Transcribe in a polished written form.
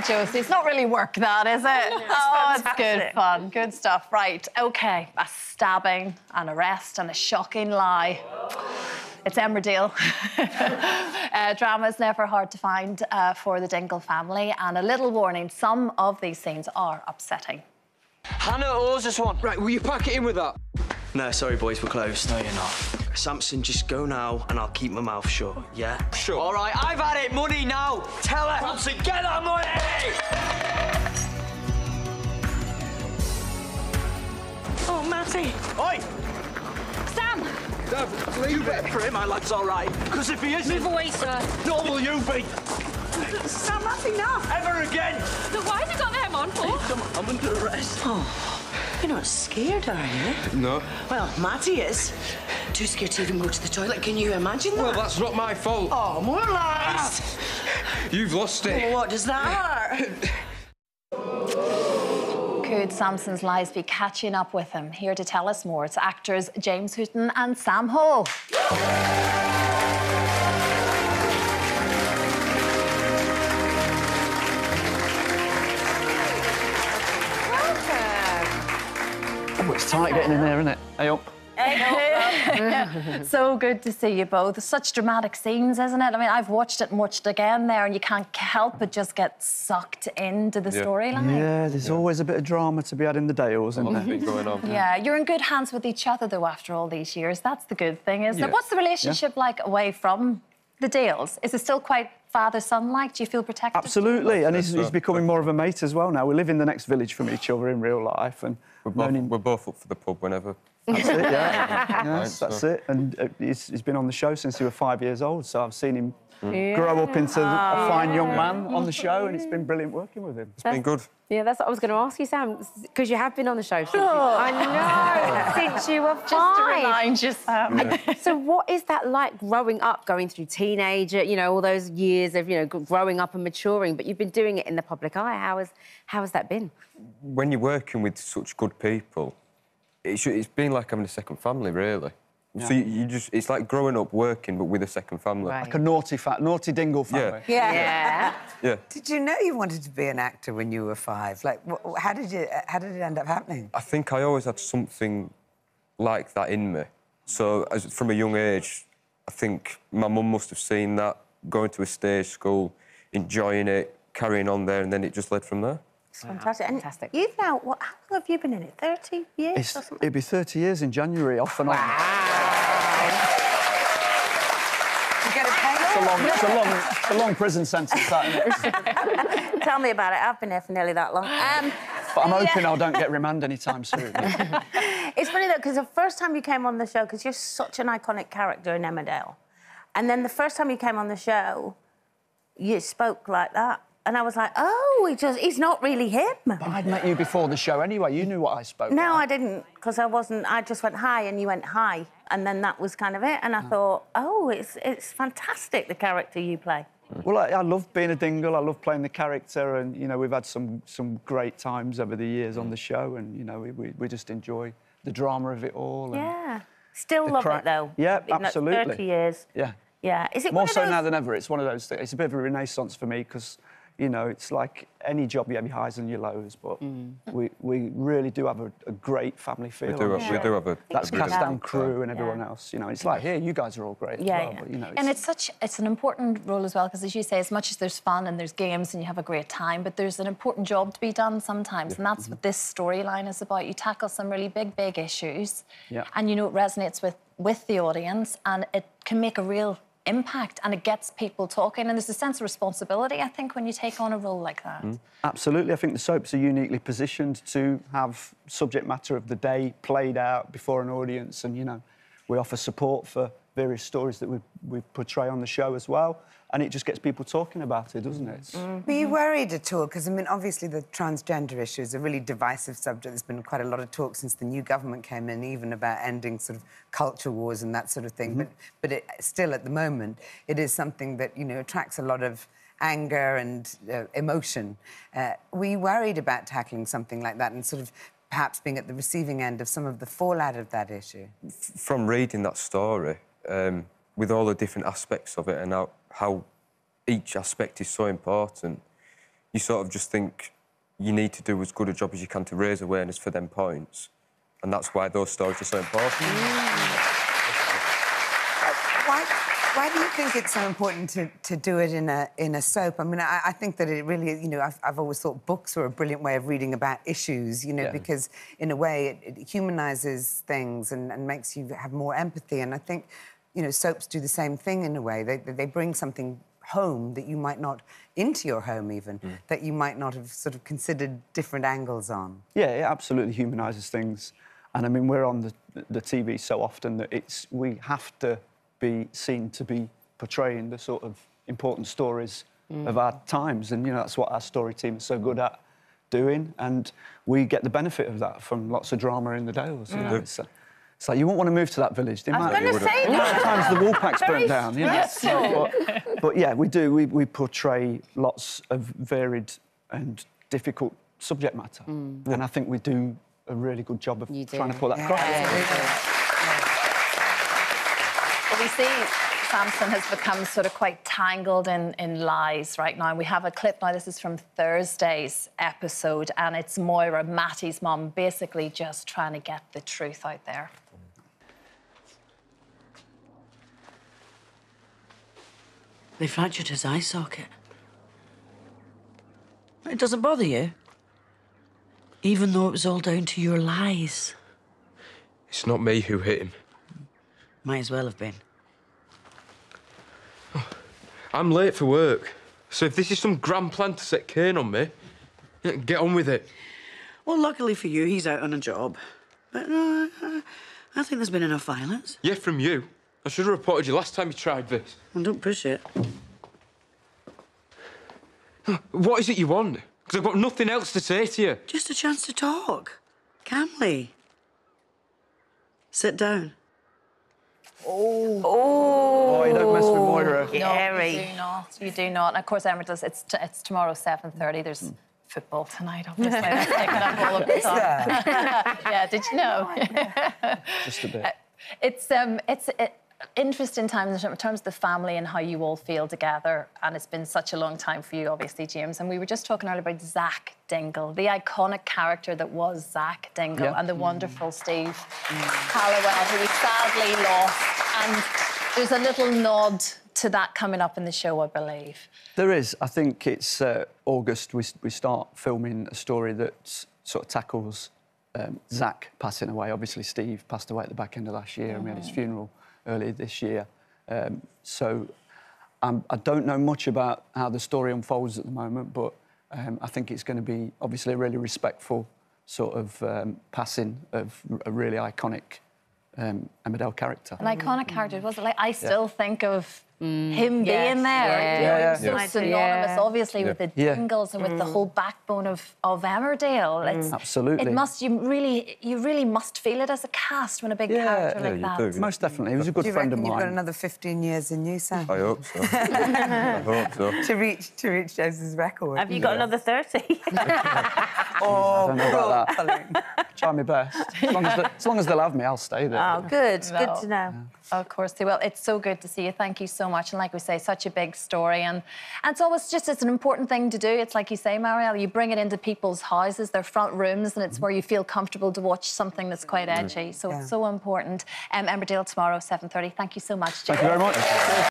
Josie, it's not really work, that, is it? Oh, it's good fun. Good stuff. Right, OK. A stabbing, an arrest and a shocking lie. It's Emmerdale. Drama's never hard to find for the Dingle family. And a little warning, some of these scenes are upsetting. Hannah owes us one. Right, will you pack it in with that? No, sorry, boys, we're closed. No, you're not. Samson, just go now and I'll keep my mouth shut, yeah? Sure. All right, I've had it. Money now. Tell her. Samson, get that money! Oh, Matty. Oi! Sam! Dad, you better pray my lad's all right. Because if he isn't... Move away, sir. Nor will you be. Sam, that's enough. Ever again. So why has he got them on for? I'm under arrest. Oh, you're not scared, are you? No. Well, Matty is. Too scared to even go to the toilet. Can you imagine that? Well, that's not my fault. Oh, more lies. You've lost it. Well, what does that hurt? Could Samson's lies be catching up with him? Here to tell us more, it's actors James Hooton and Sam Hall. Oh, it's tight getting in there, isn't it? Hey up. So good to see you both. Such dramatic scenes, isn't it? I mean, I've watched it and watched it again there, and you can't help but just get sucked into the storyline. Yeah, there's always a bit of drama to be had in the Dales, isn't there? going on. Yeah, you're in good hands with each other, though, after all these years. That's the good thing, isn't it? What's the relationship like away from the Dales? Is it still quite father-son-like? Do you feel protected? Absolutely, and he's becoming more of a mate as well now. We live in the next village from each other in real life, and we're both up for the pub whenever. That's it, yeah. Yes, that's it. And he's been on the show since he was 5 years old, so I've seen him grow up into a fine young man on the show, and it's been brilliant working with him. It's been good. Yeah, that's what I was going to ask you, Sam, because you have been on the show since I know, since you were 5. Just to remind you, Sam. So what is that like growing up, going through teenager, you know, all those years of, you know, growing up and maturing, but you've been doing it in the public eye. How has that been? When you're working with such good people, it's been like having a second family, really. Yeah. So you just—it's like growing up working, but with a second family. Like a naughty Dingle family. Yeah. Yeah. Did you know you wanted to be an actor when you were 5? Like, how did it end up happening? I think I always had something like that in me. So from a young age, I think my mum must have seen that, going to a stage school, enjoying it, carrying on there, and then it just led from there. It's fantastic. And Fantastic. you've now, how long have you been in it? 30 years or something? It'll be 30 years in January, off and on. You get a pay? It's a long prison sentence, that, isn't it? Tell me about it. I've been here for nearly that long. But I'm hoping I don't get remanded anytime soon. It's funny, though, because the first time you came on the show, because you're such an iconic character in Emmerdale, and then the first time you came on the show, you spoke like that. And I was like, oh, he's not really him. But I'd met you before the show anyway. You knew what I spoke No, like. I didn't, because I just went hi and you went hi. And then that was kind of it. And I thought, oh, it's fantastic, the character you play. Well, I love being a Dingle. I love playing the character. And, you know, we've had some great times over the years on the show. And, you know, we just enjoy the drama of it all. And Yeah. Still love it, though. Yeah, Even at absolutely. 30 years. Yeah. Yeah. Is it More one of so those... now than ever. It's one of those things. It's a bit of a renaissance for me because, you know, it's like any job, you have your highs and your lows, but we really do have a great family feel. We do have a... That's cast down crew and everyone else, you know. It's like, here, you guys are all great as well, but, you know... And it's an important role as well, because, as you say, as much as there's fun and there's games and you have a great time, but there's an important job to be done sometimes, and that's what this storyline is about. You tackle some really big issues, and, you know, it resonates with the audience, and it can make a real impact, and it gets people talking, and there's a sense of responsibility, I think, when you take on a role like that. Absolutely. I think the soaps are uniquely positioned to have subject matter of the day played out before an audience, and, you know, we offer support for various stories that we portray on the show as well, and it just gets people talking about it, doesn't it? Were you worried at all? Because, I mean, obviously the transgender issue is a really divisive subject. There's been quite a lot of talk since the new government came in, even about ending sort of culture wars and that sort of thing. But it, still, at the moment, it is something that, you know, attracts a lot of anger and emotion. Were you worried about tackling something like that and sort of perhaps being at the receiving end of some of the fallout of that issue? From reading that story, with all the different aspects of it and how each aspect is so important, you sort of just think you need to do as good a job as you can to raise awareness for them points. And that's why those stories are so important. Why do you think it's so important to do it in a soap? I mean, I think that it really, you know, I've always thought books are a brilliant way of reading about issues, you know, because in a way it humanises things and makes you have more empathy. And I think, you know, soaps do the same thing in a way. They bring something home that you might not, into your home even, that you might not have sort of considered different angles on. Yeah, it absolutely humanises things. And I mean, we're on the TV so often that we have to be seen to be portraying the sort of important stories of our times. And, you know, that's what our story team is so good at doing. And we get the benefit of that from lots of drama in the Dales. You know? It's like, you won't want to move to that village. I was going to say that. Sometimes the Woolpacks burnt down, you know? Yes, But, yeah, we do. We portray lots of varied and difficult subject matter. And I think we do a really good job of trying to put that across. Well, we see Samson has become sort of quite tangled in lies right now. We have a clip now, this is from Thursday's episode, and it's Moira, Matty's mum, basically just trying to get the truth out there. They fractured his eye socket. It doesn't bother you? Even though it was all down to your lies? It's not me who hit him. Might as well have been. I'm late for work, so if this is some grand plan to set Kane on me, get on with it. Well, luckily for you, he's out on a job. But I think there's been enough violence. Yeah, from you. I should have reported you last time you tried this. Well, don't push it. What is it you want? Because I've got nothing else to say to you. Just a chance to talk. Calmly. Sit down. Oh, you don't mess with Moira. Scary. No, you do not. You do not. And of course, Emmerdale, it's tomorrow, 7:30. There's football tonight, obviously. That's taking up all of the time. Yeah, did you know? Just a bit. It's interesting times in terms of the family and how you all feel together. And it's been such a long time for you, obviously, James. And we were just talking earlier about Zach Dingle, the iconic character that was Zach Dingle, and the wonderful Steve Halliwell, who we sadly lost. And there's a little nod to that coming up in the show, I believe. There is. I think it's August. We start filming a story that sort of tackles Zach passing away. Obviously, Steve passed away at the back end of last year, and we had his funeral earlier this year. So I don't know much about how the story unfolds at the moment, but I think it's going to be obviously a really respectful sort of passing of a really iconic Emmerdale character. An iconic character, was it? Like, I still think of him being there. Yeah. So synonymous, obviously, with the Dingles and with the whole backbone of Emmerdale. It's, absolutely. It must, you really must feel it as a cast when a big character like that. Do. Most definitely. He was a good friend of mine. You've got another 15 years in you, Sam? I hope so. I hope so. To reach James's record. Have you got another 30? I don't know about that. Try my best. As long as they'll have me, I'll stay there. Oh, good. Good to know. Of course they will. It's so good to see you. Thank you so much. And like we say, such a big story. And it's always just, it's an important thing to do. It's like you say, Marielle, you bring it into people's houses, their front rooms, and it's where you feel comfortable to watch something that's quite edgy. So it's so important. Emmerdale tomorrow, 7:30. Thank you so much, Jane. Thank you very much.